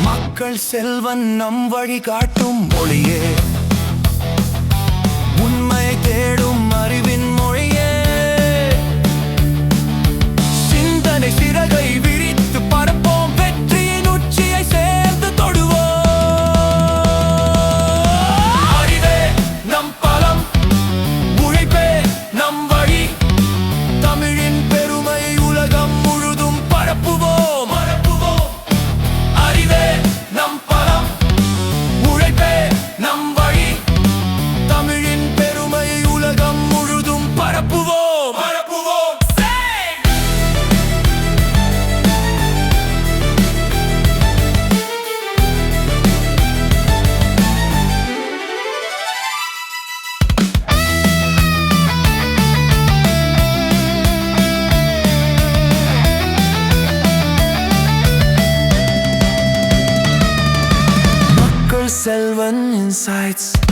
மக்கள் செல்வன் நம் வழி காட்டும் மொழியே, உண்மை தேடும் அறிவின் மொழியே. சிந்தனை சிறகை விரித்து பரப்போம், வெற்றியின் உச்சியை சேர்ந்து தொடுவோம். அறிவே நம் பலம், உழைப்பே நம் வழி, தமிழின் பெருமை உலகம் முழுதும் பரப்புவோம். அறிவே நம் பலம், உழைப்பே நம் வழி, தமிழின் பெருமை உலகம் முழுதும் பரப்புவோம். Selvan Insights.